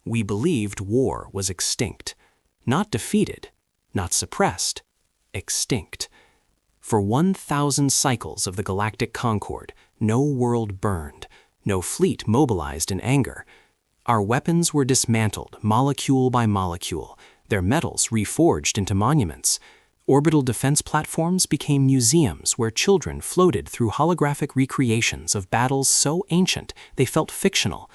We believed war was extinct. Not defeated, not suppressed, extinct. For 1,000 cycles of the galactic concord, no world burned, no fleet mobilized in anger. Our weapons were dismantled, molecule by molecule, their metals reforged into monuments. Orbital defense platforms became museums where children floated through holographic recreations of battles so ancient they felt fictional.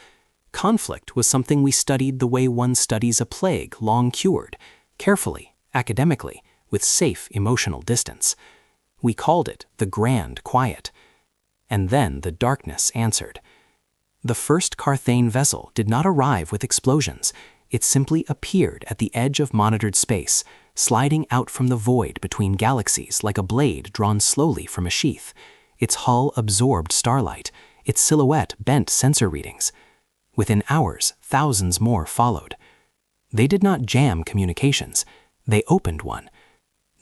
Conflict was something we studied the way one studies a plague long cured, carefully, academically, with safe emotional distance. We called it the Grand Quiet. And then the darkness answered. The first Carthane vessel did not arrive with explosions. It simply appeared at the edge of monitored space, sliding out from the void between galaxies like a blade drawn slowly from a sheath. Its hull absorbed starlight. Its silhouette bent sensor readings. Within hours, thousands more followed. They did not jam communications. They opened one.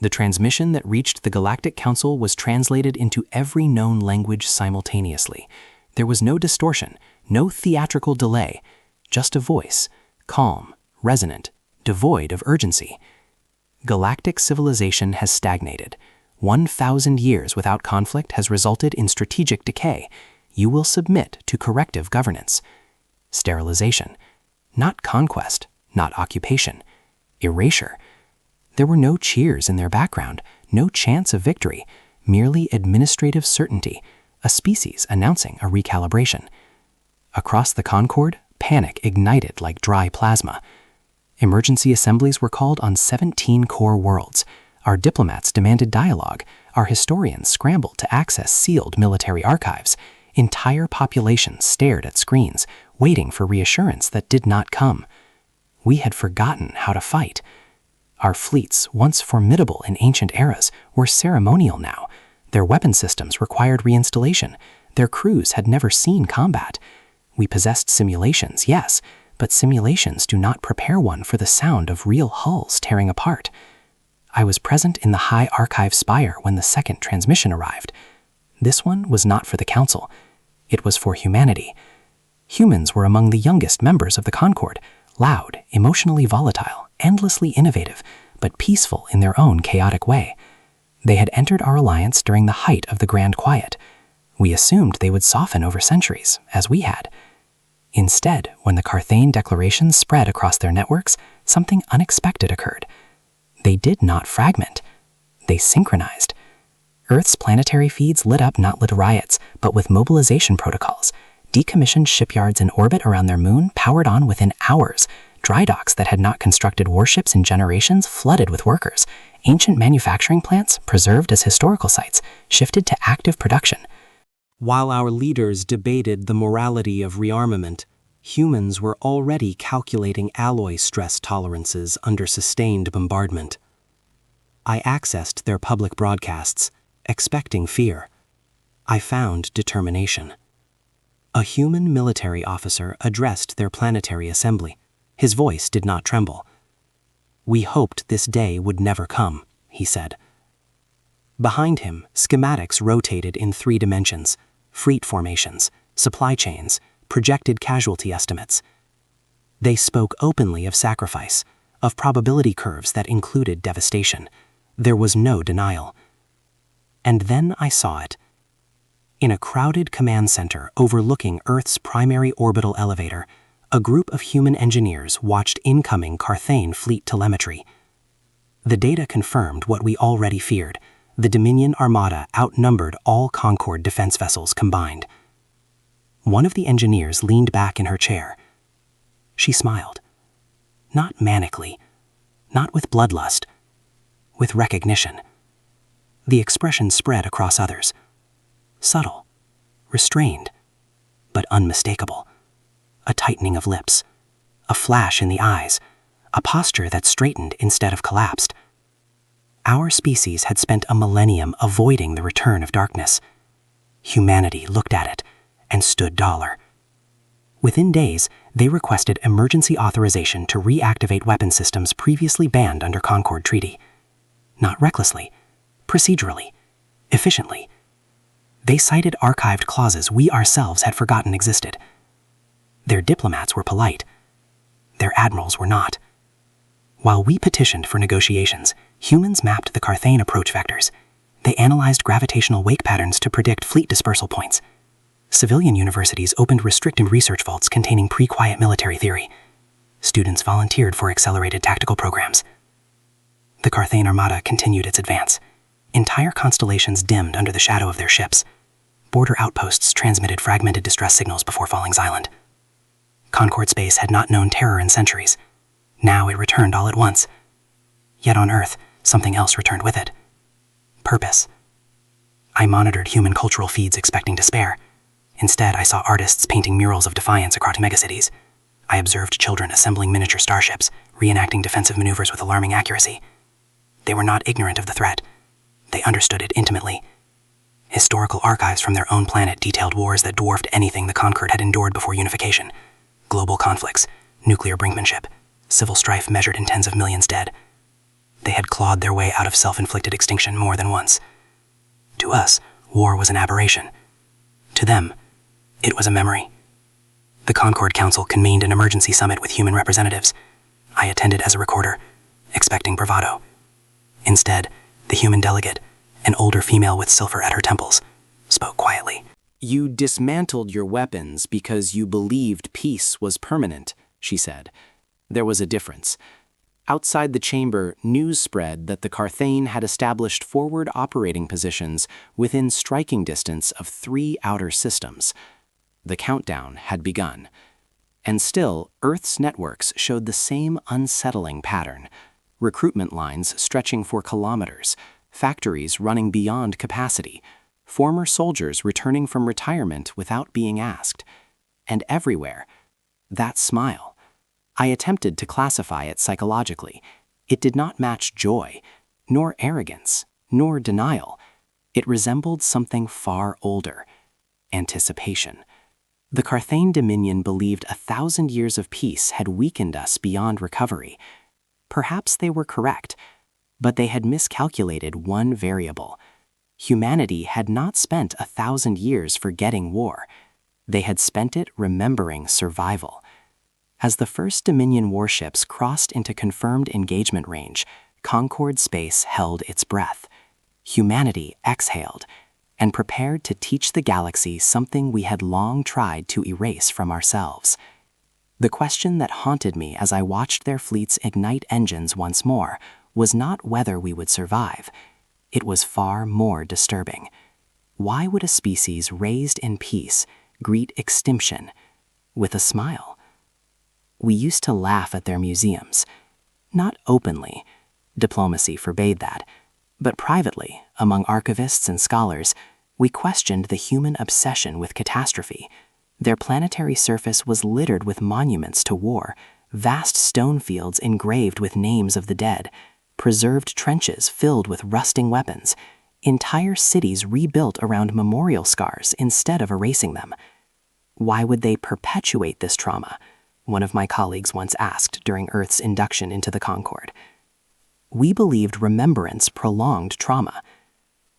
The transmission that reached the Galactic Council was translated into every known language simultaneously. There was no distortion, no theatrical delay, just a voice, calm, resonant, devoid of urgency. Galactic civilization has stagnated. 1,000 years without conflict has resulted in strategic decay. You will submit to corrective governance. Sterilization. Not conquest, not occupation. Erasure. There were no cheers in their background, no chance of victory, merely administrative certainty, a species announcing a recalibration. Across the Concord, panic ignited like dry plasma. Emergency assemblies were called on 17 core worlds. Our diplomats demanded dialogue. Our historians scrambled to access sealed military archives. Entire populations stared at screens, waiting for reassurance that did not come. We had forgotten how to fight. Our fleets, once formidable in ancient eras, were ceremonial now. Their weapon systems required reinstallation. Their crews had never seen combat. We possessed simulations, yes, but simulations do not prepare one for the sound of real hulls tearing apart. I was present in the High Archive spire when the second transmission arrived. This one was not for the Council. It was for humanity. Humans were among the youngest members of the Concord, loud, emotionally volatile, endlessly innovative, but peaceful in their own chaotic way. They had entered our alliance during the height of the Grand Quiet. We assumed they would soften over centuries, as we had. Instead, when the Carthane declarations spread across their networks, something unexpected occurred. They did not fragment. They synchronized. Earth's planetary feeds lit up not with riots, but with mobilization protocols. Decommissioned shipyards in orbit around their moon powered on within hours. Dry docks that had not constructed warships in generations flooded with workers. Ancient manufacturing plants, preserved as historical sites, shifted to active production. While our leaders debated the morality of rearmament, humans were already calculating alloy stress tolerances under sustained bombardment. I accessed their public broadcasts, expecting fear. I found determination. A human military officer addressed their planetary assembly. His voice did not tremble. "We hoped this day would never come," he said. Behind him, schematics rotated in 3 dimensions: fleet formations, supply chains, projected casualty estimates. They spoke openly of sacrifice, of probability curves that included devastation. There was no denial. And then I saw it. In a crowded command center overlooking Earth's primary orbital elevator, a group of human engineers watched incoming Carthane fleet telemetry. The data confirmed what we already feared. The Dominion Armada outnumbered all Concord defense vessels combined. One of the engineers leaned back in her chair. She smiled. Not manically, not with bloodlust, with recognition. The expression spread across others. Subtle, restrained, but unmistakable. A tightening of lips, a flash in the eyes, a posture that straightened instead of collapsed. Our species had spent a millennium avoiding the return of darkness. Humanity looked at it and stood dollar. Within days, they requested emergency authorization to reactivate weapon systems previously banned under Concord Treaty. Not recklessly, procedurally, efficiently. They cited archived clauses we ourselves had forgotten existed. Their diplomats were polite. Their admirals were not. While we petitioned for negotiations, humans mapped the Carthane approach vectors. They analyzed gravitational wake patterns to predict fleet dispersal points. Civilian universities opened restricted research vaults containing pre-quiet military theory. Students volunteered for accelerated tactical programs. The Carthane Armada continued its advance. Entire constellations dimmed under the shadow of their ships. Border outposts transmitted fragmented distress signals before Fallings Island. Concord space had not known terror in centuries. Now it returned all at once. Yet on Earth, something else returned with it. Purpose. I monitored human cultural feeds expecting despair. Instead, I saw artists painting murals of defiance across megacities. I observed children assembling miniature starships, reenacting defensive maneuvers with alarming accuracy. They were not ignorant of the threat. They understood it intimately. Historical archives from their own planet detailed wars that dwarfed anything the Concord had endured before unification. Global conflicts, nuclear brinkmanship, civil strife measured in tens of millions dead. They had clawed their way out of self-inflicted extinction more than once. To us, war was an aberration. To them, it was a memory. The Concord Council convened an emergency summit with human representatives. I attended as a recorder, expecting bravado. Instead, the human delegate, an older female with sulfur at her temples, spoke quietly. "You dismantled your weapons because you believed peace was permanent," she said. There was a difference. Outside the chamber, news spread that the Carthane had established forward operating positions within striking distance of 3 outer systems. The countdown had begun. And still, Earth's networks showed the same unsettling pattern. Recruitment lines stretching for kilometers, factories running beyond capacity, former soldiers returning from retirement without being asked. And everywhere, that smile. I attempted to classify it psychologically. It did not match joy, nor arrogance, nor denial. It resembled something far older: anticipation. The Carthane Dominion believed 1,000 years of peace had weakened us beyond recovery. Perhaps they were correct, but they had miscalculated one variable. Humanity had not spent 1,000 years forgetting war. They had spent it remembering survival. As the first Dominion warships crossed into confirmed engagement range, Concord space held its breath. Humanity exhaled and prepared to teach the galaxy something we had long tried to erase from ourselves. The question that haunted me as I watched their fleets ignite engines once more was not whether we would survive. It was far more disturbing. Why would a species raised in peace greet extinction with a smile? We used to laugh at their museums. Not openly, diplomacy forbade that, but privately, among archivists and scholars, we questioned the human obsession with catastrophe. Their planetary surface was littered with monuments to war, vast stone fields engraved with names of the dead, preserved trenches filled with rusting weapons, entire cities rebuilt around memorial scars instead of erasing them. Why would they perpetuate this trauma? One of my colleagues once asked during Earth's induction into the Concord. We believed remembrance prolonged trauma.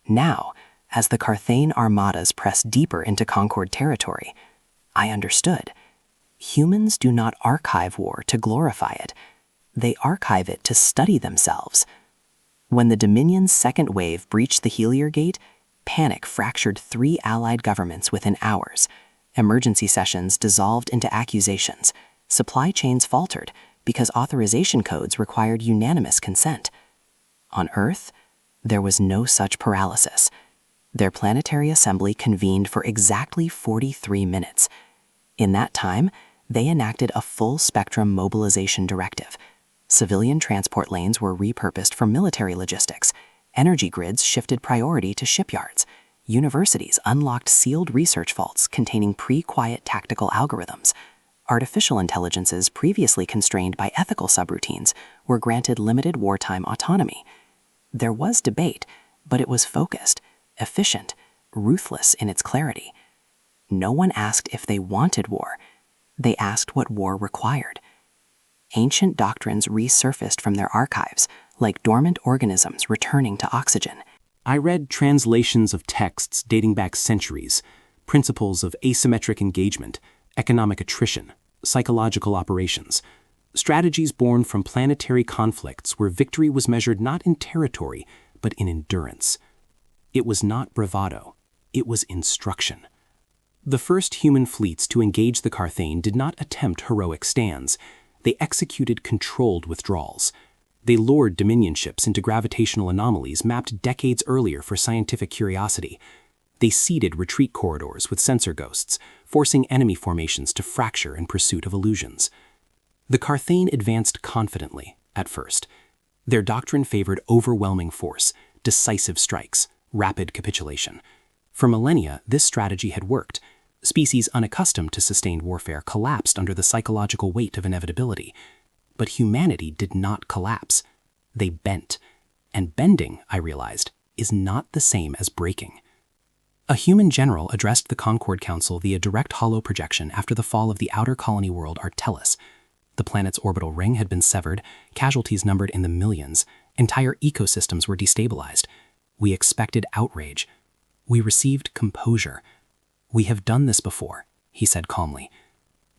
Now, as the Carthane armadas pressed deeper into Concord territory, I understood. Humans do not archive war to glorify it. They archive it to study themselves. When the Dominion's second wave breached the Helier Gate, panic fractured 3 allied governments within hours. Emergency sessions dissolved into accusations. Supply chains faltered because authorization codes required unanimous consent. On Earth, there was no such paralysis. Their planetary assembly convened for exactly 43 minutes. In that time, they enacted a full-spectrum mobilization directive. Civilian transport lanes were repurposed for military logistics. Energy grids shifted priority to shipyards. Universities unlocked sealed research vaults containing pre-quiet tactical algorithms. Artificial intelligences previously constrained by ethical subroutines were granted limited wartime autonomy. There was debate, but it was focused, efficient, ruthless in its clarity. No one asked if they wanted war. They asked what war required. Ancient doctrines resurfaced from their archives, like dormant organisms returning to oxygen. I read translations of texts dating back centuries, principles of asymmetric engagement, economic attrition, psychological operations. Strategies born from planetary conflicts where victory was measured not in territory, but in endurance. It was not bravado, it was instruction. The first human fleets to engage the Carthane did not attempt heroic stands. They executed controlled withdrawals. They lured Dominion ships into gravitational anomalies mapped decades earlier for scientific curiosity. They seeded retreat corridors with sensor ghosts, forcing enemy formations to fracture in pursuit of illusions. The Carthane advanced confidently, at first. Their doctrine favored overwhelming force, decisive strikes, rapid capitulation. For millennia, this strategy had worked. Species unaccustomed to sustained warfare collapsed under the psychological weight of inevitability. But humanity did not collapse. They bent. And bending, I realized, is not the same as breaking. A human general addressed the Concord Council via direct hollow projection after the fall of the outer colony world Artelis. The planet's orbital ring had been severed, casualties numbered in the millions, entire ecosystems were destabilized. We expected outrage. We received composure. "We have done this before," he said calmly.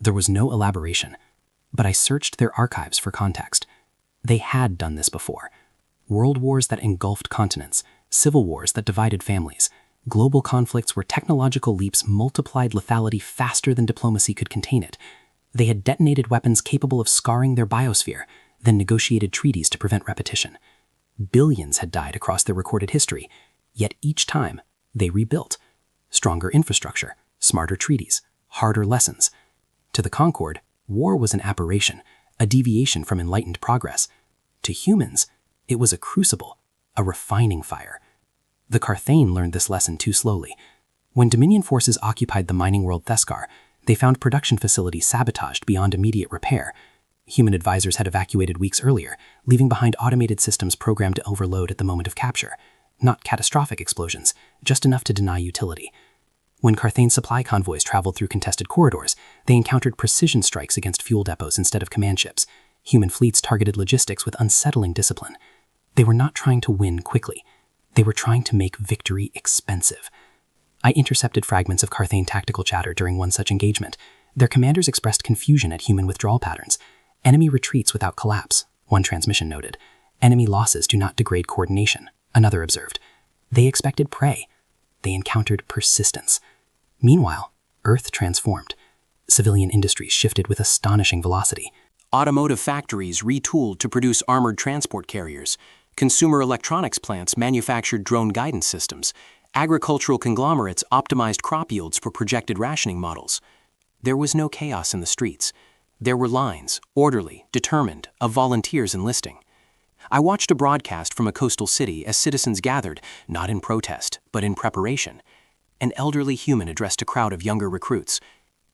There was no elaboration, but I searched their archives for context. They had done this before. World wars that engulfed continents, civil wars that divided families, global conflicts where technological leaps multiplied lethality faster than diplomacy could contain it. They had detonated weapons capable of scarring their biosphere, then negotiated treaties to prevent repetition. Billions had died across their recorded history, yet each time they rebuilt. Stronger infrastructure, smarter treaties, harder lessons. To the Concord, war was an aberration, a deviation from enlightened progress. To humans, it was a crucible, a refining fire. The Carthane learned this lesson too slowly. When Dominion forces occupied the mining world Theskar, they found production facilities sabotaged beyond immediate repair. Human advisors had evacuated weeks earlier, leaving behind automated systems programmed to overload at the moment of capture. Not catastrophic explosions, just enough to deny utility. When Carthane supply convoys traveled through contested corridors, they encountered precision strikes against fuel depots instead of command ships. Human fleets targeted logistics with unsettling discipline. They were not trying to win quickly. They were trying to make victory expensive. I intercepted fragments of Carthane tactical chatter during one such engagement. Their commanders expressed confusion at human withdrawal patterns. Enemy retreats without collapse, one transmission noted. Enemy losses do not degrade coordination, another observed. They expected prey. They encountered persistence. Meanwhile, Earth transformed. Civilian industries shifted with astonishing velocity. Automotive factories retooled to produce armored transport carriers. Consumer electronics plants manufactured drone guidance systems. Agricultural conglomerates optimized crop yields for projected rationing models. There was no chaos in the streets. There were lines, orderly, determined, of volunteers enlisting. I watched a broadcast from a coastal city as citizens gathered, not in protest, but in preparation. An elderly human addressed a crowd of younger recruits.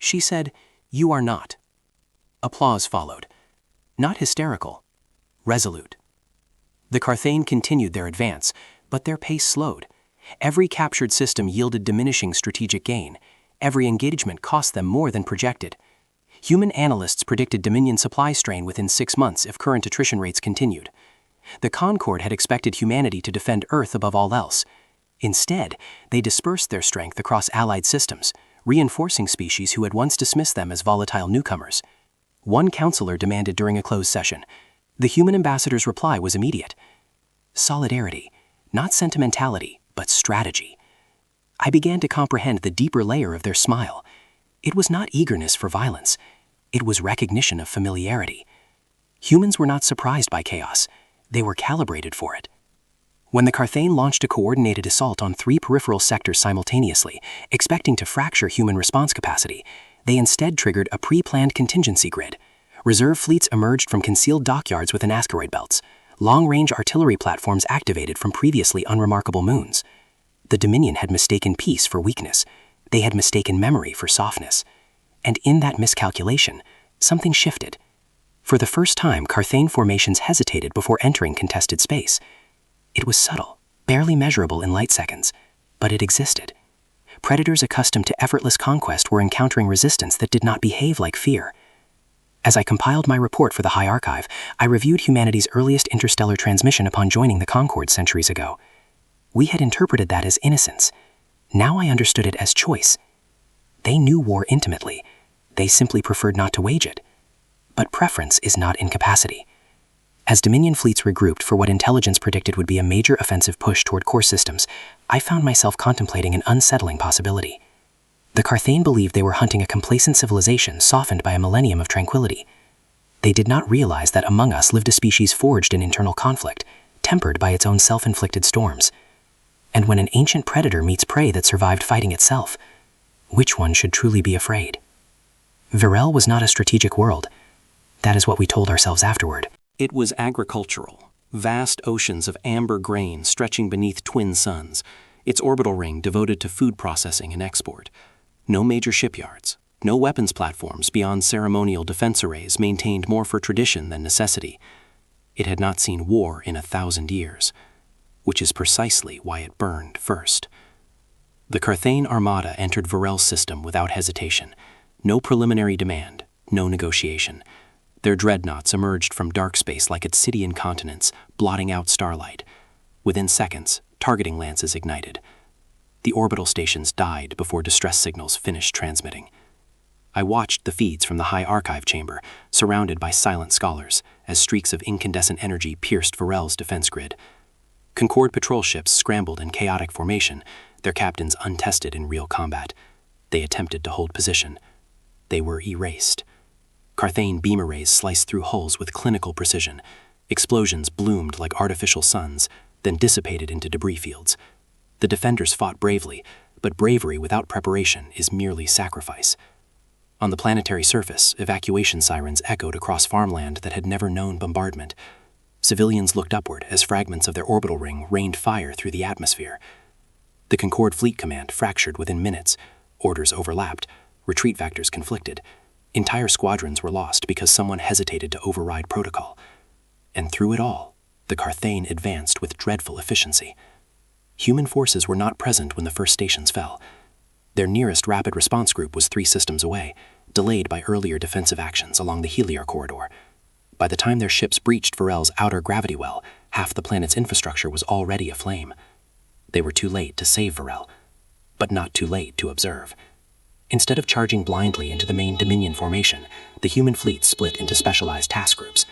She said, "You are not." Applause followed. Not hysterical, resolute. The Carthane continued their advance, but their pace slowed. Every captured system yielded diminishing strategic gain. Every engagement cost them more than projected. Human analysts predicted Dominion supply strain within 6 months if current attrition rates continued. The Concord had expected humanity to defend Earth above all else. Instead, they dispersed their strength across allied systems, reinforcing species who had once dismissed them as volatile newcomers. One counselor demanded during a closed session. The human ambassador's reply was immediate. Solidarity, not sentimentality, but strategy. I began to comprehend the deeper layer of their smile. It was not eagerness for violence. It was recognition of familiarity. Humans were not surprised by chaos. They were calibrated for it. When the Carthane launched a coordinated assault on 3 peripheral sectors simultaneously, expecting to fracture human response capacity, they instead triggered a pre-planned contingency grid. Reserve fleets emerged from concealed dockyards within asteroid belts. Long-range artillery platforms activated from previously unremarkable moons. The Dominion had mistaken peace for weakness. They had mistaken memory for softness. And in that miscalculation, something shifted. For the first time, Carthane formations hesitated before entering contested space. It was subtle, barely measurable in light seconds, but it existed. Predators accustomed to effortless conquest were encountering resistance that did not behave like fear. As I compiled my report for the High Archive, I reviewed humanity's earliest interstellar transmission upon joining the Concord centuries ago. We had interpreted that as innocence. Now I understood it as choice. They knew war intimately. They simply preferred not to wage it. But preference is not incapacity. As Dominion fleets regrouped for what intelligence predicted would be a major offensive push toward core systems, I found myself contemplating an unsettling possibility. The Carthane believed they were hunting a complacent civilization softened by a millennium of tranquility. They did not realize that among us lived a species forged in internal conflict, tempered by its own self-inflicted storms. And when an ancient predator meets prey that survived fighting itself, which one should truly be afraid? Virel was not a strategic world. That is what we told ourselves afterward. It was agricultural, vast oceans of amber grain stretching beneath twin suns, its orbital ring devoted to food processing and export. No major shipyards, no weapons platforms beyond ceremonial defense arrays maintained more for tradition than necessity. It had not seen war in 1,000 years, which is precisely why it burned first. The Carthane Armada entered Virel's system without hesitation. No preliminary demand, no negotiation. Their dreadnoughts emerged from dark space like Obsidian continents, blotting out starlight. Within seconds, targeting lances ignited. The orbital stations died before distress signals finished transmitting. I watched the feeds from the high archive chamber, surrounded by silent scholars, as streaks of incandescent energy pierced Virel's defense grid. Concord patrol ships scrambled in chaotic formation, their captains untested in real combat. They attempted to hold position. They were erased. Carthane beam arrays sliced through hulls with clinical precision. Explosions bloomed like artificial suns, then dissipated into debris fields. The defenders fought bravely, but bravery without preparation is merely sacrifice. On the planetary surface, evacuation sirens echoed across farmland that had never known bombardment. Civilians looked upward as fragments of their orbital ring rained fire through the atmosphere. The Concord Fleet Command fractured within minutes. Orders overlapped. Retreat vectors conflicted. Entire squadrons were lost because someone hesitated to override protocol. And through it all, the Carthane advanced with dreadful efficiency. Human forces were not present when the first stations fell. Their nearest rapid response group was 3 systems away, delayed by earlier defensive actions along the Heliar corridor. By the time their ships breached Virel's outer gravity well, half the planet's infrastructure was already aflame. They were too late to save Virel, but not too late to observe. Instead of charging blindly into the main Dominion formation, the human fleet split into specialized task groups.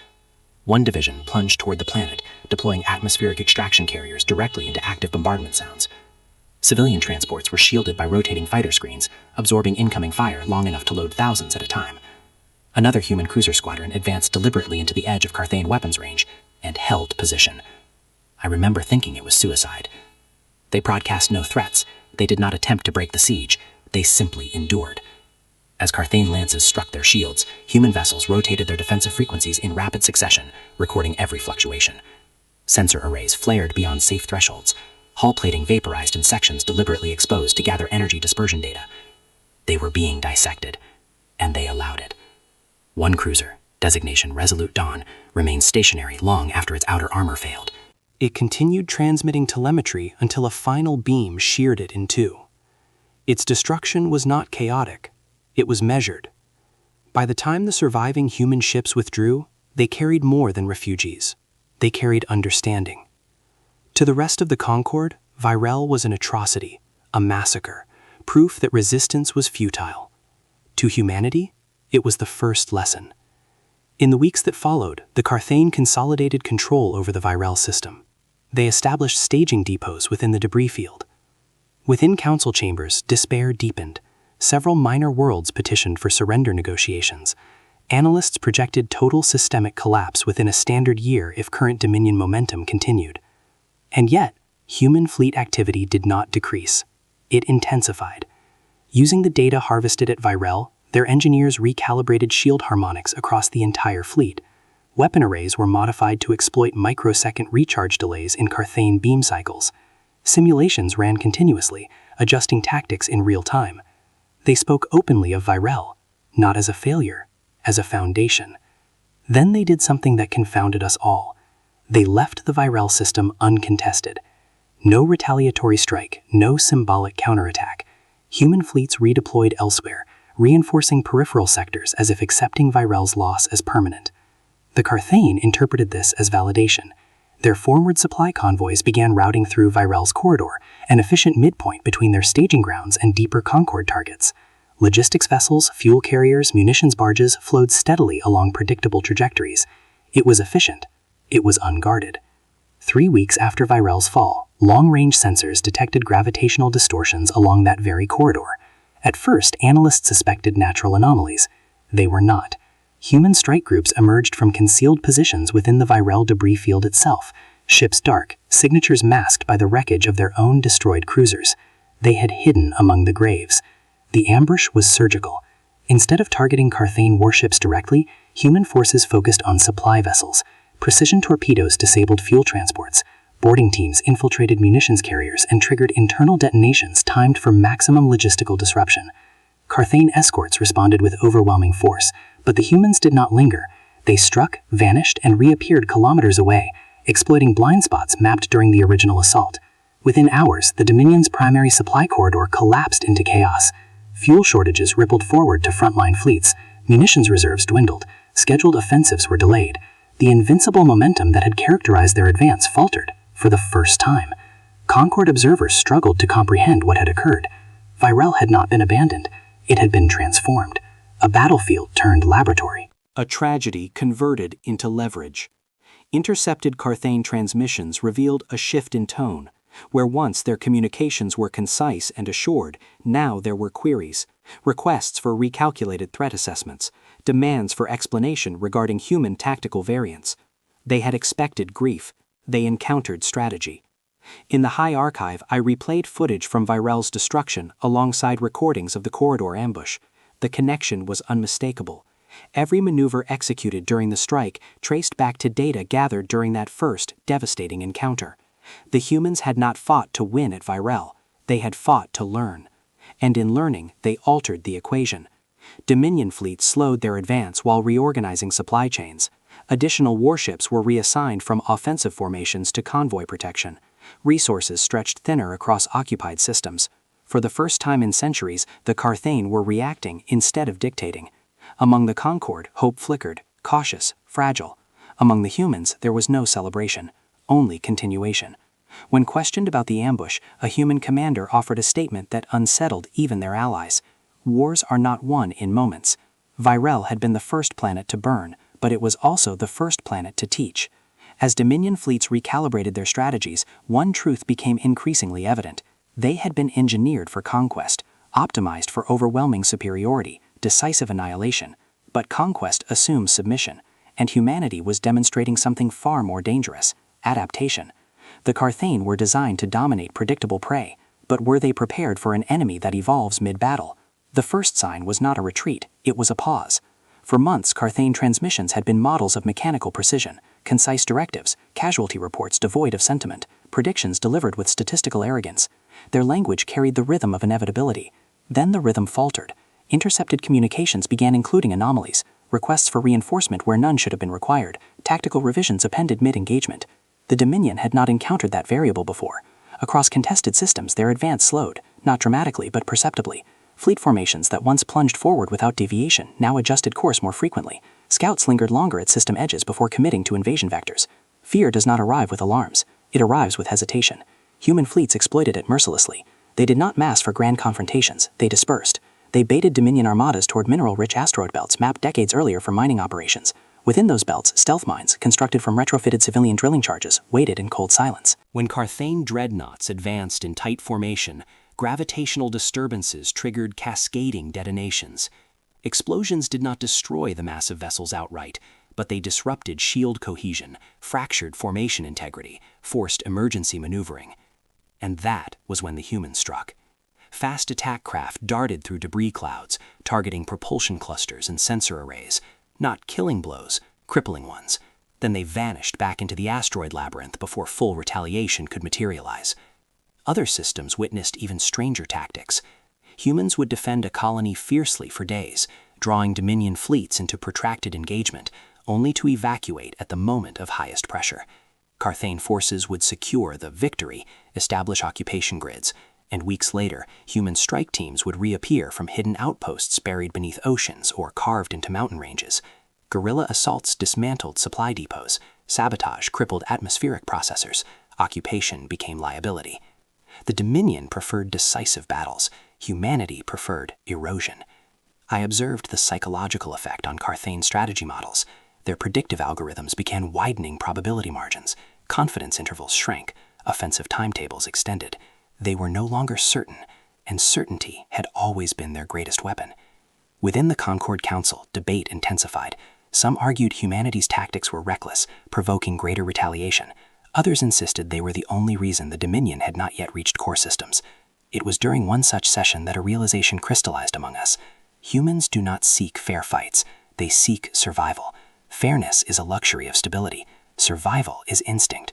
One division plunged toward the planet, deploying atmospheric extraction carriers directly into active bombardment sounds. Civilian transports were shielded by rotating fighter screens, absorbing incoming fire long enough to load thousands at a time. Another human cruiser squadron advanced deliberately into the edge of Carthane weapons range and held position. I remember thinking it was suicide. They broadcast no threats. They did not attempt to break the siege. They simply endured. As Carthane lances struck their shields, human vessels rotated their defensive frequencies in rapid succession, recording every fluctuation. Sensor arrays flared beyond safe thresholds. Hull plating vaporized in sections deliberately exposed to gather energy dispersion data. They were being dissected, and they allowed it. One cruiser, designation Resolute Dawn, remained stationary long after its outer armor failed. It continued transmitting telemetry until a final beam sheared it in two. Its destruction was not chaotic. It was measured. By the time the surviving human ships withdrew, they carried more than refugees. They carried understanding. To the rest of the Concord, Virel was an atrocity, a massacre, proof that resistance was futile. To humanity, it was the first lesson. In the weeks that followed, the Carthane consolidated control over the Virel system. They established staging depots within the debris field. Within council chambers, despair deepened. Several minor worlds petitioned for surrender negotiations. Analysts projected total systemic collapse within a standard year if current Dominion momentum continued. And yet, human fleet activity did not decrease. It intensified. Using the data harvested at Virel, their engineers recalibrated shield harmonics across the entire fleet. Weapon arrays were modified to exploit microsecond recharge delays in Carthane beam cycles. Simulations ran continuously, adjusting tactics in real time. They spoke openly of Virel, not as a failure, as a foundation. Then they did something that confounded us all. They left the Virel system uncontested. No retaliatory strike, no symbolic counterattack. Human fleets redeployed elsewhere, reinforcing peripheral sectors as if accepting Virel's loss as permanent. The Carthane interpreted this as validation. Their forward supply convoys began routing through Virel's corridor, an efficient midpoint between their staging grounds and deeper Concord targets. Logistics vessels, fuel carriers, munitions barges flowed steadily along predictable trajectories. It was efficient. It was unguarded. 3 weeks after Virel's fall, long-range sensors detected gravitational distortions along that very corridor. At first, analysts suspected natural anomalies. They were not. Human strike groups emerged from concealed positions within the Virel debris field itself, ships dark, signatures masked by the wreckage of their own destroyed cruisers. They had hidden among the graves. The ambush was surgical. Instead of targeting Carthane warships directly, human forces focused on supply vessels. Precision torpedoes disabled fuel transports. Boarding teams infiltrated munitions carriers and triggered internal detonations timed for maximum logistical disruption. Carthane escorts responded with overwhelming force, but the humans did not linger. They struck, vanished, and reappeared kilometers away, exploiting blind spots mapped during the original assault. Within hours, the Dominion's primary supply corridor collapsed into chaos. Fuel shortages rippled forward to frontline fleets, munitions reserves dwindled, scheduled offensives were delayed. The invincible momentum that had characterized their advance faltered, for the first time. Concord observers struggled to comprehend what had occurred. Virel had not been abandoned. It had been transformed. A battlefield turned laboratory. A tragedy converted into leverage. Intercepted Carthane transmissions revealed a shift in tone. Where once their communications were concise and assured, now there were queries, requests for recalculated threat assessments, demands for explanation regarding human tactical variants. They had expected grief. They encountered strategy. In the High Archive, I replayed footage from Virel's destruction alongside recordings of the corridor ambush. The connection was unmistakable. Every maneuver executed during the strike traced back to data gathered during that first, devastating encounter. The humans had not fought to win at Virel. They had fought to learn. And in learning, they altered the equation. Dominion fleets slowed their advance while reorganizing supply chains. Additional warships were reassigned from offensive formations to convoy protection. Resources stretched thinner across occupied systems. For the first time in centuries, the Carthane were reacting instead of dictating. Among the Concord, hope flickered, cautious, fragile. Among the humans, there was no celebration, only continuation. When questioned about the ambush, a human commander offered a statement that unsettled even their allies. Wars are not won in moments. Virel had been the first planet to burn, but it was also the first planet to teach. As Dominion fleets recalibrated their strategies, one truth became increasingly evident. They had been engineered for conquest, optimized for overwhelming superiority, decisive annihilation. But conquest assumes submission, and humanity was demonstrating something far more dangerous: adaptation. The Carthane were designed to dominate predictable prey, but were they prepared for an enemy that evolves mid-battle? The first sign was not a retreat, it was a pause. For months, Carthane transmissions had been models of mechanical precision, concise directives, casualty reports devoid of sentiment, predictions delivered with statistical arrogance. Their language carried the rhythm of inevitability. Then the rhythm faltered. Intercepted communications began including anomalies, requests for reinforcement where none should have been required, tactical revisions appended mid-engagement. The Dominion had not encountered that variable before. Across contested systems, their advance slowed, not dramatically but perceptibly. Fleet formations that once plunged forward without deviation now adjusted course more frequently. Scouts lingered longer at system edges before committing to invasion vectors. Fear does not arrive with alarms. It arrives with hesitation. Human fleets exploited it mercilessly. They did not mass for grand confrontations. They dispersed. They baited Dominion armadas toward mineral-rich asteroid belts mapped decades earlier for mining operations. Within those belts, stealth mines, constructed from retrofitted civilian drilling charges, waited in cold silence. When Carthane dreadnoughts advanced in tight formation, gravitational disturbances triggered cascading detonations. Explosions did not destroy the massive vessels outright, but they disrupted shield cohesion, fractured formation integrity, forced emergency maneuvering. And that was when the humans struck. Fast attack craft darted through debris clouds, targeting propulsion clusters and sensor arrays. Not killing blows, crippling ones. Then they vanished back into the asteroid labyrinth before full retaliation could materialize. Other systems witnessed even stranger tactics. Humans would defend a colony fiercely for days, drawing Dominion fleets into protracted engagement, only to evacuate at the moment of highest pressure. Carthane forces would secure the victory, establish occupation grids, and weeks later, human strike teams would reappear from hidden outposts buried beneath oceans or carved into mountain ranges. Guerrilla assaults dismantled supply depots, sabotage crippled atmospheric processors, occupation became liability. The Dominion preferred decisive battles, humanity preferred erosion. I observed the psychological effect on Carthane strategy models. Their predictive algorithms began widening probability margins, confidence intervals shrank, offensive timetables extended. They were no longer certain, and certainty had always been their greatest weapon. Within the Concord Council, debate intensified. Some argued humanity's tactics were reckless, provoking greater retaliation. Others insisted they were the only reason the Dominion had not yet reached core systems. It was during one such session that a realization crystallized among us. Humans do not seek fair fights, they seek survival. Fairness is a luxury of stability. Survival is instinct.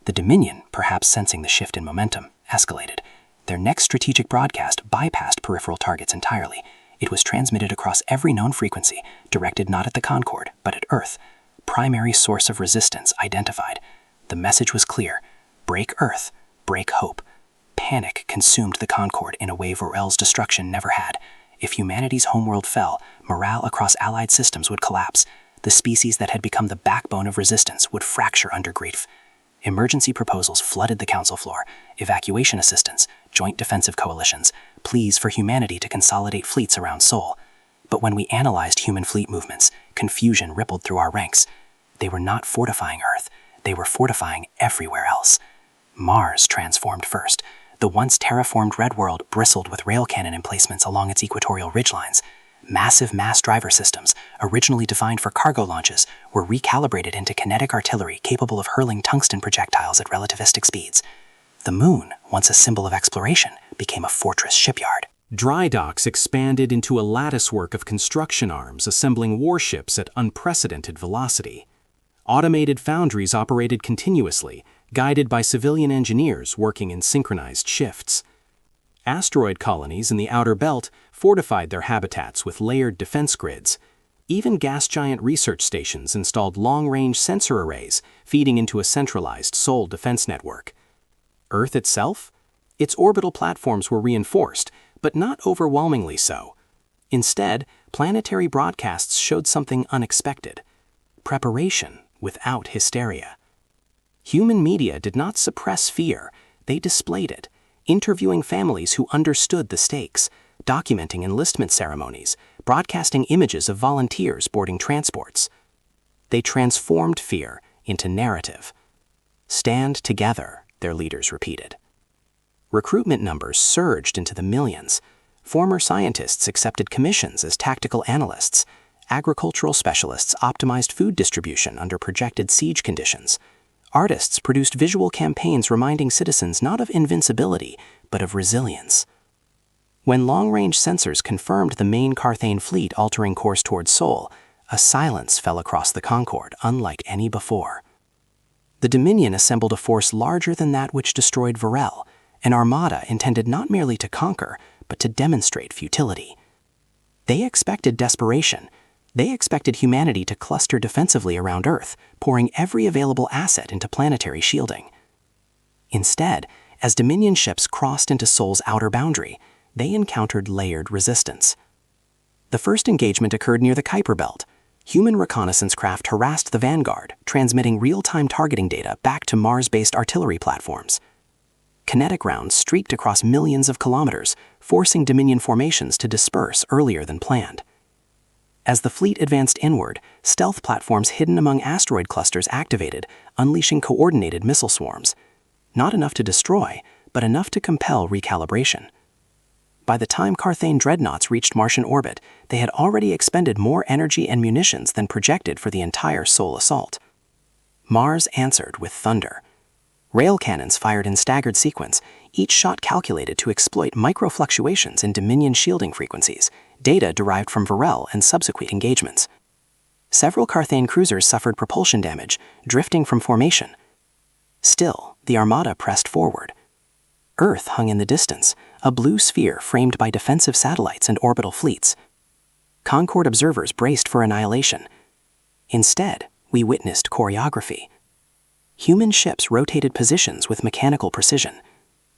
The Dominion, perhaps sensing the shift in momentum, escalated. Their next strategic broadcast bypassed peripheral targets entirely. It was transmitted across every known frequency, directed not at the Concord, but at Earth. Primary source of resistance identified. The message was clear. Break Earth, break hope. Panic consumed the Concord in a way Vorel's destruction never had. If humanity's homeworld fell, morale across allied systems would collapse. The species that had become the backbone of resistance would fracture under grief. Emergency proposals flooded the council floor, evacuation assistance, joint defensive coalitions, pleas for humanity to consolidate fleets around Sol. But when we analyzed human fleet movements, confusion rippled through our ranks. They were not fortifying Earth, they were fortifying everywhere else. Mars transformed first. The once terraformed red world bristled with rail cannon emplacements along its equatorial ridgelines. Massive mass driver systems, originally designed for cargo launches, were recalibrated into kinetic artillery capable of hurling tungsten projectiles at relativistic speeds. The moon, once a symbol of exploration, became a fortress shipyard. Dry docks expanded into a latticework of construction arms assembling warships at unprecedented velocity. Automated foundries operated continuously, guided by civilian engineers working in synchronized shifts. Asteroid colonies in the outer belt fortified their habitats with layered defense grids. Even gas giant research stations installed long-range sensor arrays feeding into a centralized Sol defense network. Earth itself? Its orbital platforms were reinforced, but not overwhelmingly so. Instead, planetary broadcasts showed something unexpected: preparation without hysteria. Human media did not suppress fear, they displayed it, interviewing families who understood the stakes, documenting enlistment ceremonies, broadcasting images of volunteers boarding transports. They transformed fear into narrative. Stand together, their leaders repeated. Recruitment numbers surged into the millions. Former scientists accepted commissions as tactical analysts. Agricultural specialists optimized food distribution under projected siege conditions. Artists produced visual campaigns reminding citizens not of invincibility, but of resilience. When long-range sensors confirmed the main Carthane fleet altering course toward Sol, a silence fell across the Concord unlike any before. The Dominion assembled a force larger than that which destroyed Vorel, an armada intended not merely to conquer, but to demonstrate futility. They expected desperation. They expected humanity to cluster defensively around Earth, pouring every available asset into planetary shielding. Instead, as Dominion ships crossed into Sol's outer boundary, they encountered layered resistance. The first engagement occurred near the Kuiper Belt. Human reconnaissance craft harassed the Vanguard, transmitting real-time targeting data back to Mars-based artillery platforms. Kinetic rounds streaked across millions of kilometers, forcing Dominion formations to disperse earlier than planned. As the fleet advanced inward, stealth platforms hidden among asteroid clusters activated, unleashing coordinated missile swarms. Not enough to destroy, but enough to compel recalibration. By the time Carthane dreadnoughts reached Martian orbit, they had already expended more energy and munitions than projected for the entire Sol assault. Mars answered with thunder. Rail cannons fired in staggered sequence, each shot calculated to exploit microfluctuations in Dominion shielding frequencies, data derived from Vorel and subsequent engagements. Several Carthane cruisers suffered propulsion damage, drifting from formation. Still, the Armada pressed forward. Earth hung in the distance, a blue sphere framed by defensive satellites and orbital fleets. Concord observers braced for annihilation. Instead, we witnessed choreography. Human ships rotated positions with mechanical precision.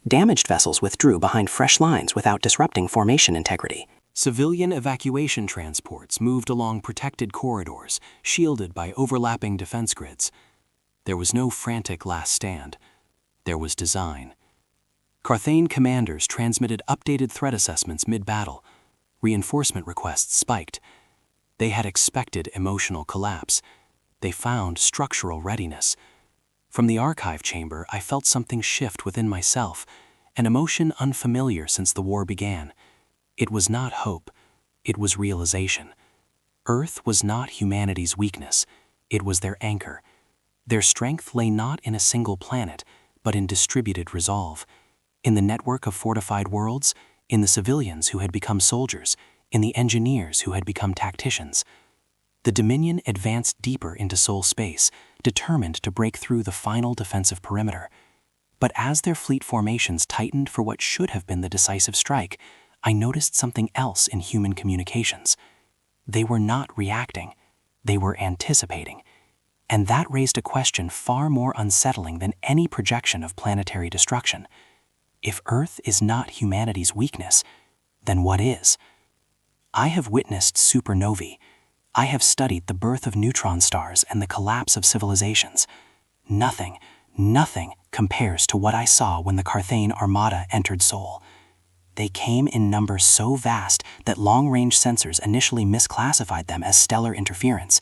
Damaged vessels withdrew behind fresh lines without disrupting formation integrity. Civilian evacuation transports moved along protected corridors, shielded by overlapping defense grids. There was no frantic last stand. There was design. Carthane commanders transmitted updated threat assessments mid-battle. Reinforcement requests spiked. They had expected emotional collapse. They found structural readiness. From the archive chamber, I felt something shift within myself, an emotion unfamiliar since the war began. It was not hope. It was realization. Earth was not humanity's weakness. It was their anchor. Their strength lay not in a single planet, but in distributed resolve. In the network of fortified worlds, in the civilians who had become soldiers, in the engineers who had become tacticians. The Dominion advanced deeper into Sol space, determined to break through the final defensive perimeter. But as their fleet formations tightened for what should have been the decisive strike, I noticed something else in human communications. They were not reacting. They were anticipating. And that raised a question far more unsettling than any projection of planetary destruction. If Earth is not humanity's weakness, then what is? I have witnessed supernovae. I have studied the birth of neutron stars and the collapse of civilizations. Nothing compares to what I saw when the Carthage Armada entered Sol. They came in numbers so vast that long-range sensors initially misclassified them as stellar interference.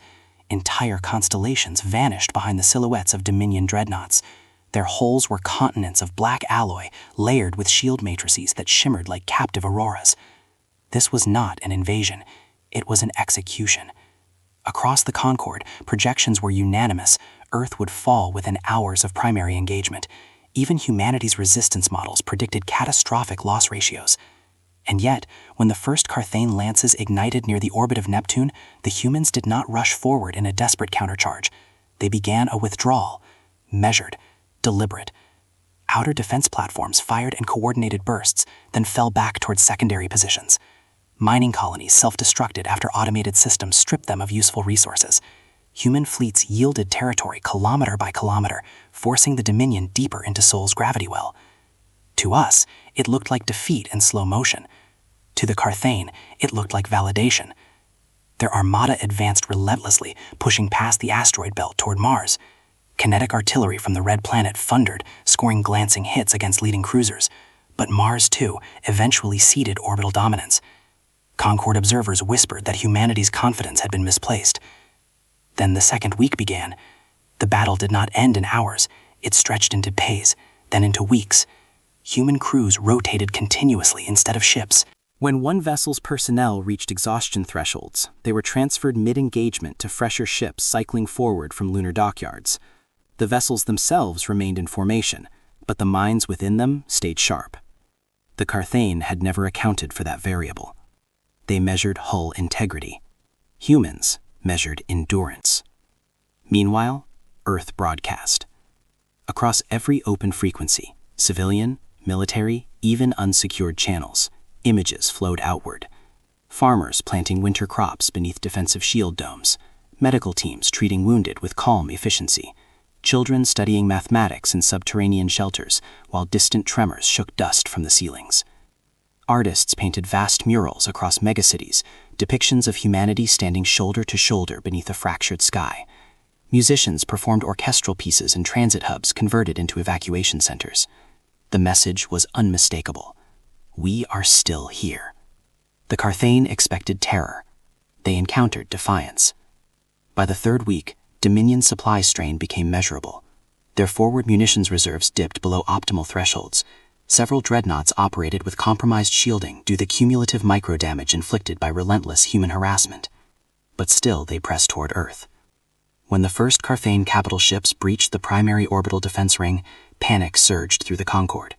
Entire constellations vanished behind the silhouettes of Dominion dreadnoughts. Their hulls were continents of black alloy, layered with shield matrices that shimmered like captive auroras. This was not an invasion. It was an execution. Across the Concord, projections were unanimous. Earth would fall within hours of primary engagement. Even humanity's resistance models predicted catastrophic loss ratios. And yet, when the first Carthage lances ignited near the orbit of Neptune, the humans did not rush forward in a desperate countercharge. They began a withdrawal, measured, deliberate. Outer defense platforms fired in coordinated bursts, then fell back towards secondary positions. Mining colonies self-destructed after automated systems stripped them of useful resources. Human fleets yielded territory kilometer by kilometer, forcing the Dominion deeper into Sol's gravity well. To us, it looked like defeat in slow motion. To the Carthage, it looked like validation. Their armada advanced relentlessly, pushing past the asteroid belt toward Mars. Kinetic artillery from the Red Planet thundered, scoring glancing hits against leading cruisers. But Mars, too, eventually ceded orbital dominance. Concord observers whispered that humanity's confidence had been misplaced. Then the second week began. The battle did not end in hours. It stretched into days, then into weeks. Human crews rotated continuously instead of ships. When one vessel's personnel reached exhaustion thresholds, they were transferred mid-engagement to fresher ships cycling forward from lunar dockyards. The vessels themselves remained in formation, but the minds within them stayed sharp. The Carthage had never accounted for that variable. They measured hull integrity. Humans measured endurance. Meanwhile, Earth broadcast. Across every open frequency, civilian, military, even unsecured channels, images flowed outward. Farmers planting winter crops beneath defensive shield domes, medical teams treating wounded with calm efficiency, children studying mathematics in subterranean shelters while distant tremors shook dust from the ceilings. Artists painted vast murals across megacities, depictions of humanity standing shoulder to shoulder beneath a fractured sky. Musicians performed orchestral pieces in transit hubs converted into evacuation centers. The message was unmistakable. We are still here. The Carthage expected terror. They encountered defiance. By the third week, Dominion supply strain became measurable. Their forward munitions reserves dipped below optimal thresholds. Several dreadnoughts operated with compromised shielding due to the cumulative micro-damage inflicted by relentless human harassment. But still they pressed toward Earth. When the first Carthage capital ships breached the primary orbital defense ring, panic surged through the Concord.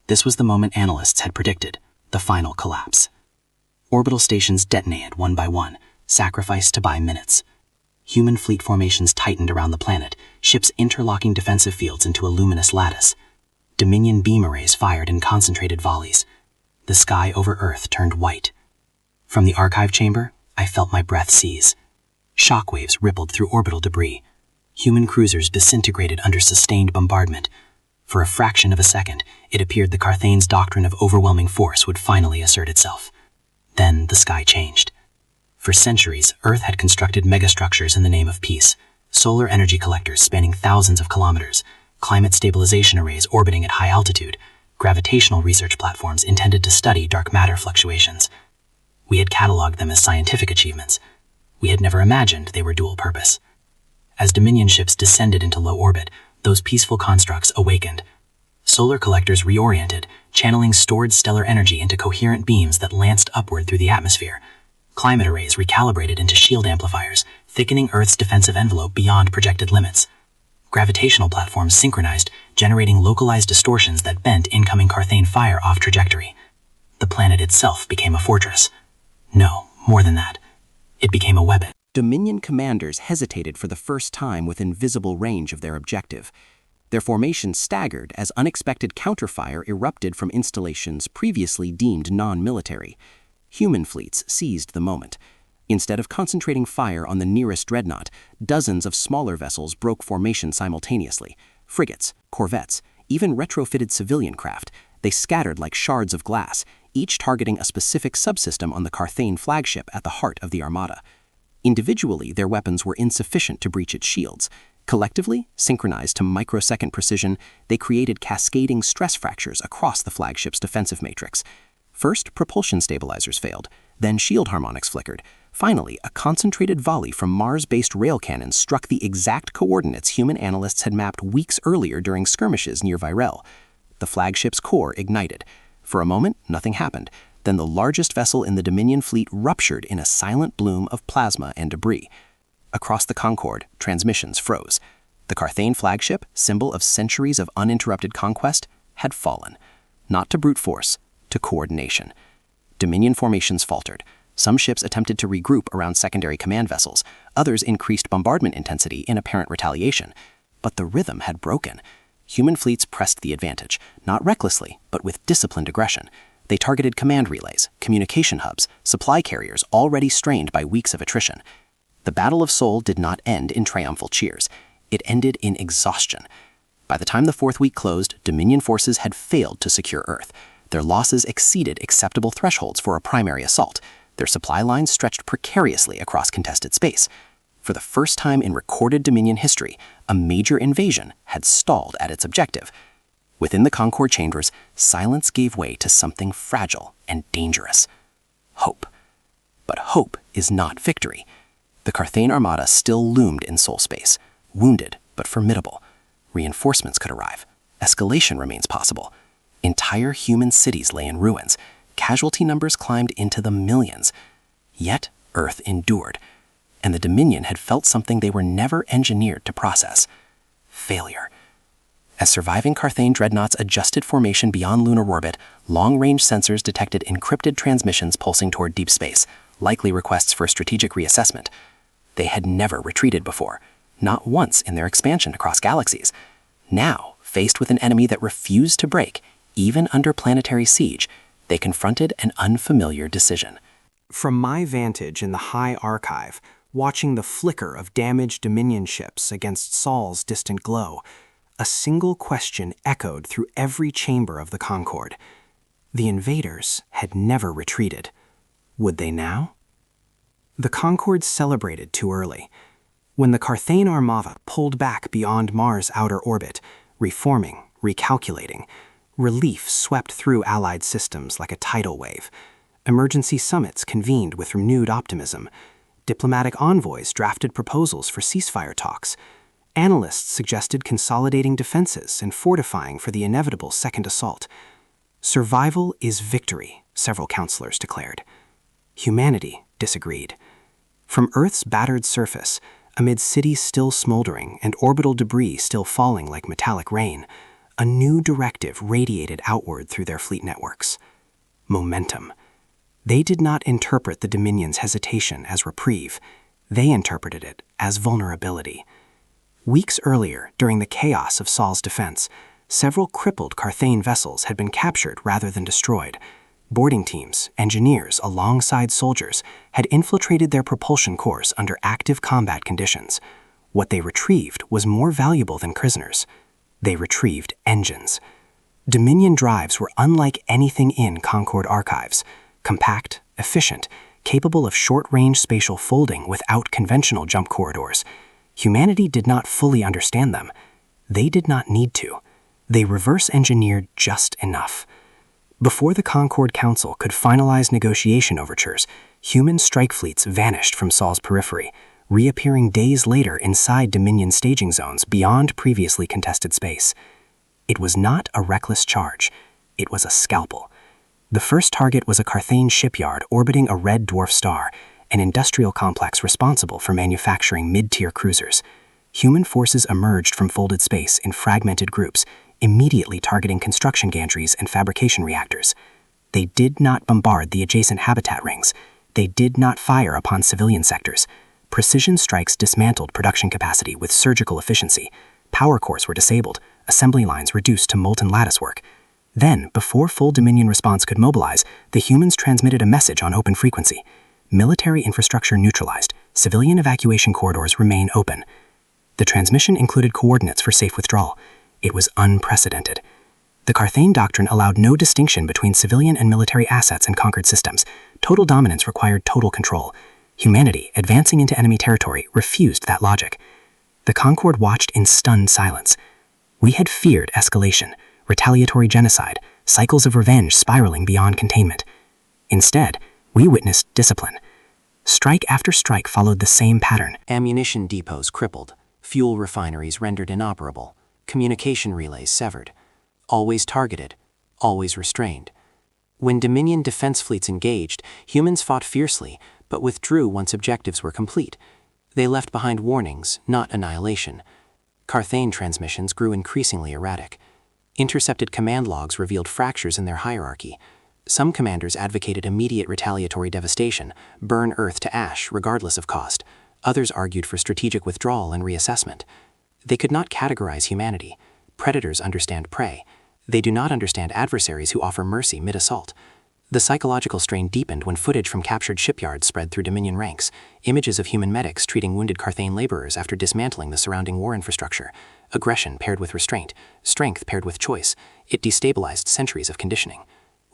This was the moment analysts had predicted, the final collapse. Orbital stations detonated one by one, sacrificed to buy minutes. Human fleet formations tightened around the planet, ships interlocking defensive fields into a luminous lattice. Dominion beam arrays fired in concentrated volleys. The sky over Earth turned white. From the archive chamber, I felt my breath seize. Shockwaves rippled through orbital debris. Human cruisers disintegrated under sustained bombardment. For a fraction of a second, it appeared the Carthage's doctrine of overwhelming force would finally assert itself. Then the sky changed. For centuries, Earth had constructed megastructures in the name of peace. Solar energy collectors spanning thousands of kilometers, climate stabilization arrays orbiting at high altitude, gravitational research platforms intended to study dark matter fluctuations. We had cataloged them as scientific achievements. We had never imagined they were dual purpose. As Dominion ships descended into low orbit, those peaceful constructs awakened. Solar collectors reoriented, channeling stored stellar energy into coherent beams that lanced upward through the atmosphere. Climate arrays recalibrated into shield amplifiers, thickening Earth's defensive envelope beyond projected limits. Gravitational platforms synchronized, generating localized distortions that bent incoming Carthane fire off trajectory. The planet itself became a fortress. No, more than that. It became a weapon. Dominion commanders hesitated for the first time within visible range of their objective. Their formation staggered as unexpected counterfire erupted from installations previously deemed non-military. Human fleets seized the moment. Instead of concentrating fire on the nearest dreadnought, dozens of smaller vessels broke formation simultaneously. Frigates, corvettes, even retrofitted civilian craft. They scattered like shards of glass, each targeting a specific subsystem on the Carthane flagship at the heart of the Armada. Individually, their weapons were insufficient to breach its shields. Collectively, synchronized to microsecond precision, they created cascading stress fractures across the flagship's defensive matrix. First, propulsion stabilizers failed, then shield harmonics flickered. Finally, a concentrated volley from Mars-based rail cannons struck the exact coordinates human analysts had mapped weeks earlier during skirmishes near Virel. The flagship's core ignited. For a moment, nothing happened. Then the largest vessel in the Dominion fleet ruptured in a silent bloom of plasma and debris. Across the Concorde, transmissions froze. The Carthane flagship, symbol of centuries of uninterrupted conquest, had fallen. Not to brute force, to coordination. Dominion formations faltered. Some ships attempted to regroup around secondary command vessels. Others increased bombardment intensity in apparent retaliation. But the rhythm had broken. Human fleets pressed the advantage, not recklessly, but with disciplined aggression. They targeted command relays, communication hubs, supply carriers already strained by weeks of attrition. The Battle of Sol did not end in triumphal cheers. It ended in exhaustion. By the time the fourth week closed, Dominion forces had failed to secure Earth. Their losses exceeded acceptable thresholds for a primary assault. Their supply lines stretched precariously across contested space. For the first time in recorded Dominion history, a major invasion had stalled at its objective. Within the Concorde chambers, silence gave way to something fragile and dangerous. Hope. But hope is not victory. The Carthane Armada still loomed in Sol space, wounded but formidable. Reinforcements could arrive. Escalation remains possible. Entire human cities lay in ruins. Casualty numbers climbed into the millions. Yet Earth endured, and the Dominion had felt something they were never engineered to process: failure. As surviving Carthane dreadnoughts adjusted formation beyond lunar orbit, long-range sensors detected encrypted transmissions pulsing toward deep space, likely requests for strategic reassessment. They had never retreated before, not once in their expansion across galaxies. Now, faced with an enemy that refused to break, even under planetary siege, they confronted an unfamiliar decision. From my vantage in the High Archive, watching the flicker of damaged Dominion ships against Sol's distant glow, a single question echoed through every chamber of the Concorde. The invaders had never retreated. Would they now? The Concorde celebrated too early. When the Carthane Armada pulled back beyond Mars' outer orbit, reforming, recalculating, relief swept through Allied systems like a tidal wave. Emergency summits convened with renewed optimism. Diplomatic envoys drafted proposals for ceasefire talks. Analysts suggested consolidating defenses and fortifying for the inevitable second assault. Survival is victory, several counselors declared. Humanity disagreed. From Earth's battered surface, amid cities still smoldering and orbital debris still falling like metallic rain, a new directive radiated outward through their fleet networks: momentum. They did not interpret the Dominion's hesitation as reprieve. They interpreted it as vulnerability. Weeks earlier, during the chaos of Sol's defense, several crippled Carthane vessels had been captured rather than destroyed. Boarding teams, engineers alongside soldiers, had infiltrated their propulsion cores under active combat conditions. What they retrieved was more valuable than prisoners. They retrieved engines. Dominion drives were unlike anything in Concorde archives: compact, efficient, capable of short-range spatial folding without conventional jump corridors. Humanity did not fully understand them. They did not need to. They reverse-engineered just enough. Before the Concord Council could finalize negotiation overtures, human strike fleets vanished from Sol's periphery, reappearing days later inside Dominion staging zones beyond previously contested space. It was not a reckless charge. It was a scalpel. The first target was a Carthane shipyard orbiting a red dwarf star, an industrial complex responsible for manufacturing mid-tier cruisers. Human forces emerged from folded space in fragmented groups, immediately targeting construction gantries and fabrication reactors. They did not bombard the adjacent habitat rings. They did not fire upon civilian sectors. Precision strikes dismantled production capacity with surgical efficiency. Power cores were disabled, assembly lines reduced to molten latticework. Then, before full Dominion response could mobilize, the humans transmitted a message on open frequency. Military infrastructure neutralized. Civilian evacuation corridors remain open. The transmission included coordinates for safe withdrawal. It was unprecedented. The Carthane Doctrine allowed no distinction between civilian and military assets in conquered systems. Total dominance required total control. Humanity, advancing into enemy territory, refused that logic. The Concord watched in stunned silence. We had feared escalation, retaliatory genocide, cycles of revenge spiraling beyond containment. Instead, we witnessed discipline. Strike after strike followed the same pattern. Ammunition depots crippled, fuel refineries rendered inoperable, communication relays severed. Always targeted, always restrained. When Dominion defense fleets engaged, humans fought fiercely, but withdrew once objectives were complete. They left behind warnings, not annihilation. Carthane transmissions grew increasingly erratic. Intercepted command logs revealed fractures in their hierarchy. Some commanders advocated immediate retaliatory devastation, burn Earth to ash regardless of cost. Others argued for strategic withdrawal and reassessment. They could not categorize humanity. Predators understand prey. They do not understand adversaries who offer mercy mid-assault. The psychological strain deepened when footage from captured shipyards spread through Dominion ranks, images of human medics treating wounded Carthane laborers after dismantling the surrounding war infrastructure. Aggression paired with restraint, strength paired with choice. It destabilized centuries of conditioning.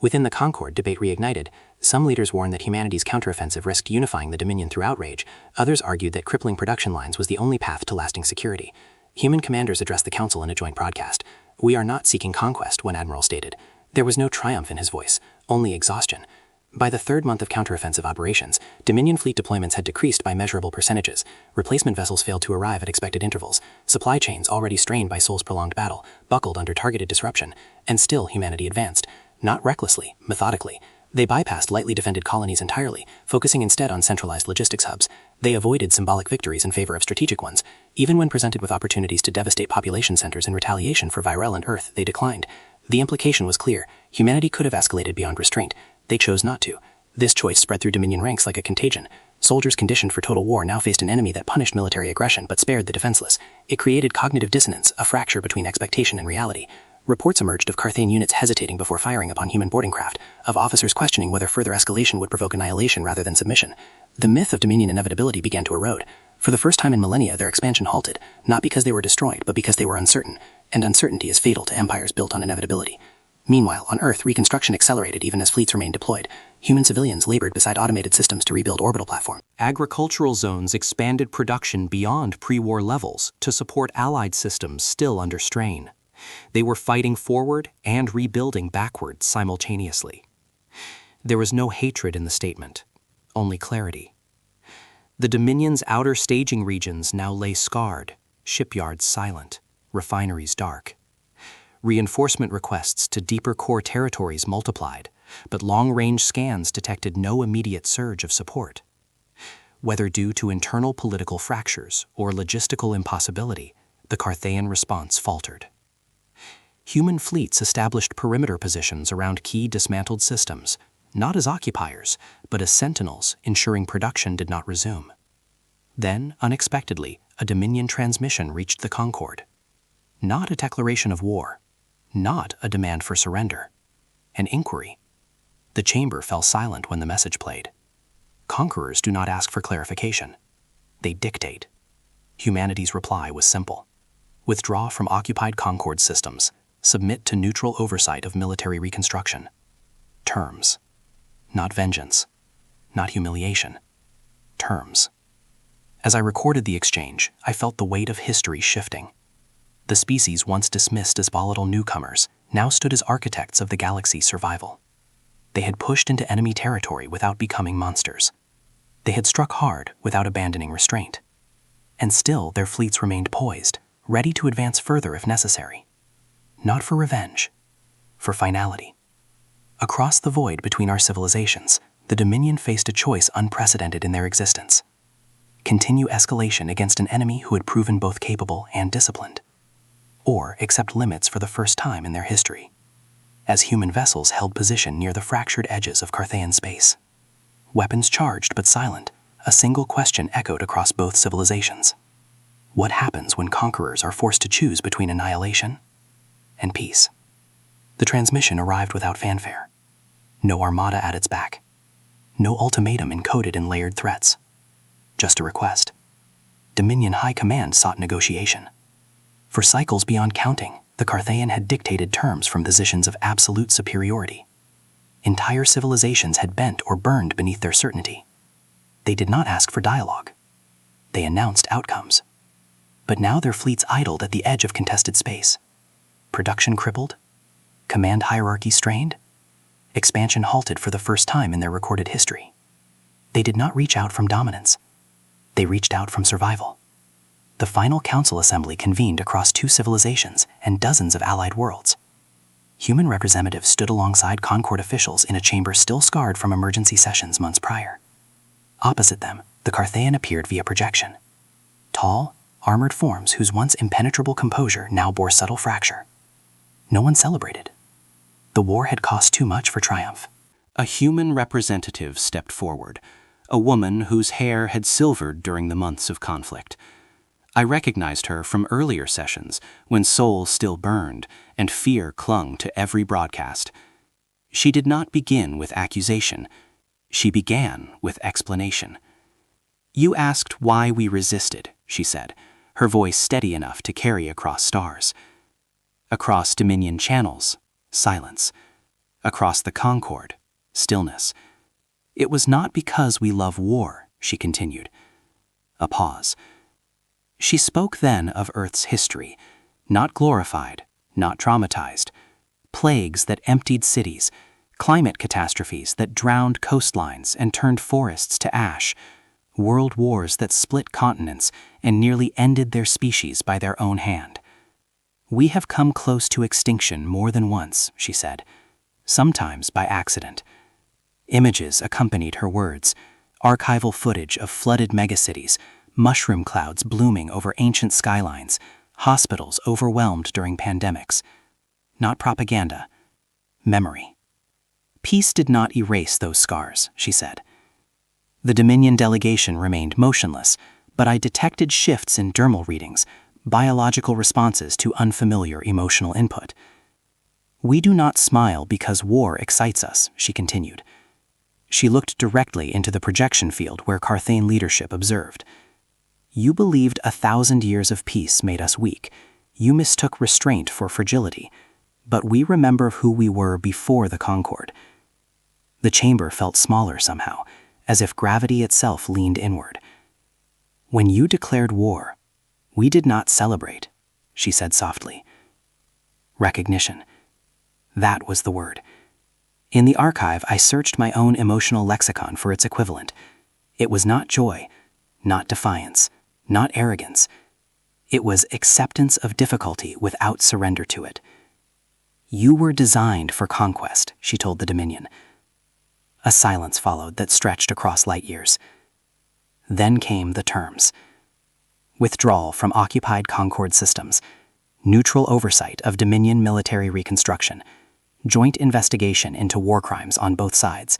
Within the Concord, debate reignited. Some leaders warned that humanity's counteroffensive risked unifying the Dominion through outrage. Others argued that crippling production lines was the only path to lasting security. Human commanders addressed the Council in a joint broadcast. "We are not seeking conquest," one admiral stated. There was no triumph in his voice, only exhaustion. By the third month of counteroffensive operations, Dominion fleet deployments had decreased by measurable percentages. Replacement vessels failed to arrive at expected intervals. Supply chains, already strained by Sol's prolonged battle, buckled under targeted disruption. And still humanity advanced. Not recklessly, methodically. They bypassed lightly defended colonies entirely, focusing instead on centralized logistics hubs. They avoided symbolic victories in favor of strategic ones. Even when presented with opportunities to devastate population centers in retaliation for virulent Earth, they declined. The implication was clear. Humanity could have escalated beyond restraint. They chose not to. This choice spread through Dominion ranks like a contagion. Soldiers conditioned for total war now faced an enemy that punished military aggression but spared the defenseless. It created cognitive dissonance, a fracture between expectation and reality. Reports emerged of Carthane units hesitating before firing upon human boarding craft, of officers questioning whether further escalation would provoke annihilation rather than submission. The myth of Dominion inevitability began to erode. For the first time in millennia, their expansion halted, not because they were destroyed, but because they were uncertain, and uncertainty is fatal to empires built on inevitability. Meanwhile, on Earth, reconstruction accelerated even as fleets remained deployed. Human civilians labored beside automated systems to rebuild orbital platforms. Agricultural zones expanded production beyond pre-war levels to support Allied systems still under strain. They were fighting forward and rebuilding backward simultaneously. There was no hatred in the statement, only clarity. The Dominion's outer staging regions now lay scarred, shipyards silent, refineries dark. Reinforcement requests to deeper core territories multiplied, but long-range scans detected no immediate surge of support. Whether due to internal political fractures or logistical impossibility, the Carthaean response faltered. Human fleets established perimeter positions around key dismantled systems, not as occupiers, but as sentinels ensuring production did not resume. Then, unexpectedly, a Dominion transmission reached the Concord. Not a declaration of war, not a demand for surrender, an inquiry. The chamber fell silent when the message played. Conquerors do not ask for clarification. They dictate. Humanity's reply was simple. Withdraw from occupied Concord systems. Submit to neutral oversight of military reconstruction. Terms. Not vengeance. Not humiliation. Terms. As I recorded the exchange, I felt the weight of history shifting. The species once dismissed as volatile newcomers now stood as architects of the galaxy's survival. They had pushed into enemy territory without becoming monsters. They had struck hard without abandoning restraint. And still their fleets remained poised, ready to advance further if necessary. Not for revenge, for finality. Across the void between our civilizations, the Dominion faced a choice unprecedented in their existence. Continue escalation against an enemy who had proven both capable and disciplined, or accept limits for the first time in their history, as human vessels held position near the fractured edges of Carthaean space. Weapons charged but silent, a single question echoed across both civilizations. What happens when conquerors are forced to choose between annihilation and peace? The transmission arrived without fanfare. No armada at its back. No ultimatum encoded in layered threats. Just a request. Dominion High Command sought negotiation. For cycles beyond counting, the Carthaean had dictated terms from positions of absolute superiority. Entire civilizations had bent or burned beneath their certainty. They did not ask for dialogue. They announced outcomes. But now their fleets idled at the edge of contested space. Production crippled? Command hierarchy strained? Expansion halted for the first time in their recorded history. They did not reach out from dominance. They reached out from survival. The final council assembly convened across 2 civilizations and dozens of allied worlds. Human representatives stood alongside Concord officials in a chamber still scarred from emergency sessions months prior. Opposite them, the Carthaean appeared via projection. Tall, armored forms whose once impenetrable composure now bore subtle fracture. No one celebrated. The war had cost too much for triumph. A human representative stepped forward, a woman whose hair had silvered during the months of conflict. I recognized her from earlier sessions when soul still burned and fear clung to every broadcast. She did not begin with accusation. She began with explanation. "You asked why we resisted," she said, her voice steady enough to carry across stars. Across Dominion channels, silence. Across the Concord, stillness. "It was not because we love war," she continued. A pause. She spoke then of Earth's history, not glorified, not traumatized. Plagues that emptied cities, climate catastrophes that drowned coastlines and turned forests to ash, world wars that split continents and nearly ended their species by their own hand. "We have come close to extinction more than once," she said, sometimes by accident. Images accompanied her words, archival footage of flooded megacities, mushroom clouds blooming over ancient skylines, hospitals overwhelmed during pandemics. Not propaganda, memory. "Peace did not erase those scars," she said. The Dominion delegation remained motionless, but I detected shifts in dermal readings, biological responses to unfamiliar emotional input. "We do not smile because war excites us," she continued. She looked directly into the projection field where Carthaean leadership observed. "You believed 1,000 years of peace made us weak. You mistook restraint for fragility. But we remember who we were before the Concord." The chamber felt smaller somehow, as if gravity itself leaned inward. "When you declared war, we did not celebrate," she said softly. Recognition. That was the word. In the archive, I searched my own emotional lexicon for its equivalent. It was not joy, not defiance, not arrogance. It was acceptance of difficulty without surrender to it. "You were designed for conquest," she told the Dominion. A silence followed that stretched across light years. Then came the terms. Withdrawal from occupied Concord systems, neutral oversight of Dominion military reconstruction, joint investigation into war crimes on both sides,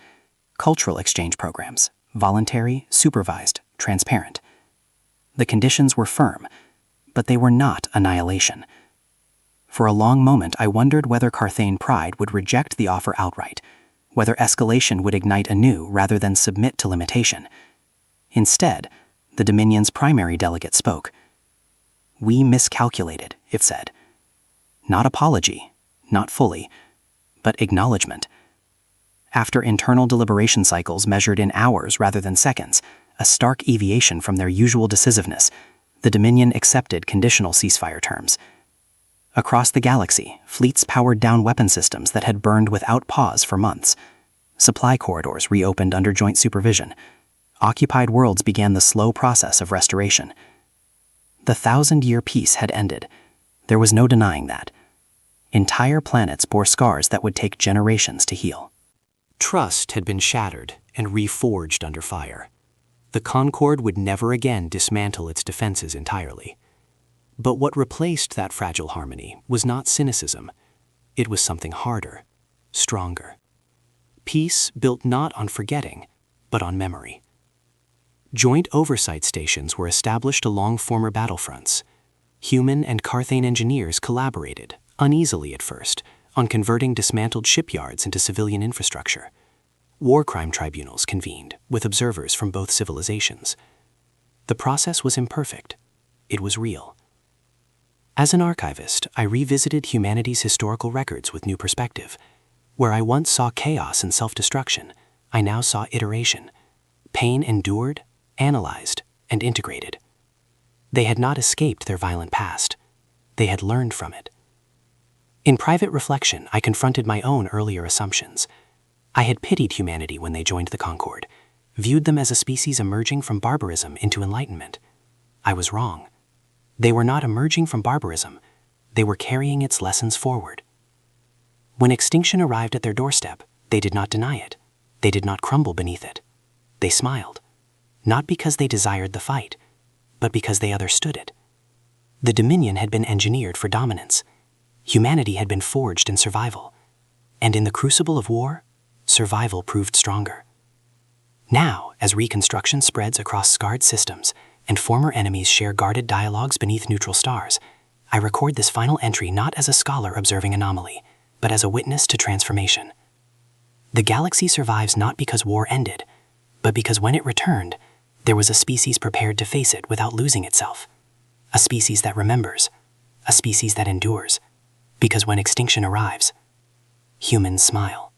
cultural exchange programs, voluntary, supervised, transparent. The conditions were firm, but they were not annihilation. For a long moment I wondered whether Carthaean pride would reject the offer outright, whether escalation would ignite anew rather than submit to limitation. Instead, the Dominion's primary delegate spoke. "We miscalculated," it said. Not apology, not fully, but acknowledgement. After internal deliberation cycles measured in hours rather than seconds, a stark deviation from their usual decisiveness, the Dominion accepted conditional ceasefire terms. Across the galaxy, fleets powered down weapon systems that had burned without pause for months. Supply corridors reopened under joint supervision. Occupied worlds began the slow process of restoration. The 1,000-year peace had ended. There was no denying that. Entire planets bore scars that would take generations to heal. Trust had been shattered and reforged under fire. The Concord would never again dismantle its defenses entirely. But what replaced that fragile harmony was not cynicism. It was something harder, stronger. Peace built not on forgetting, but on memory. Joint oversight stations were established along former battlefronts. Human and Carthane engineers collaborated, uneasily at first, on converting dismantled shipyards into civilian infrastructure. War crime tribunals convened, with observers from both civilizations. The process was imperfect. It was real. As an archivist, I revisited humanity's historical records with new perspective. Where I once saw chaos and self-destruction, I now saw iteration. Pain endured, analyzed, and integrated. They had not escaped their violent past. They had learned from it. In private reflection, I confronted my own earlier assumptions. I had pitied humanity when they joined the Concord, viewed them as a species emerging from barbarism into enlightenment. I was wrong. They were not emerging from barbarism. They were carrying its lessons forward. When extinction arrived at their doorstep, they did not deny it. They did not crumble beneath it. They smiled, not because they desired the fight, but because they understood it. The Dominion had been engineered for dominance. Humanity had been forged in survival. And in the crucible of war, survival proved stronger. Now, as reconstruction spreads across scarred systems and former enemies share guarded dialogues beneath neutral stars, I record this final entry not as a scholar observing anomaly, but as a witness to transformation. The galaxy survives not because war ended, but because when it returned, there was a species prepared to face it without losing itself. A species that remembers, a species that endures, because when extinction arrives, humans smile.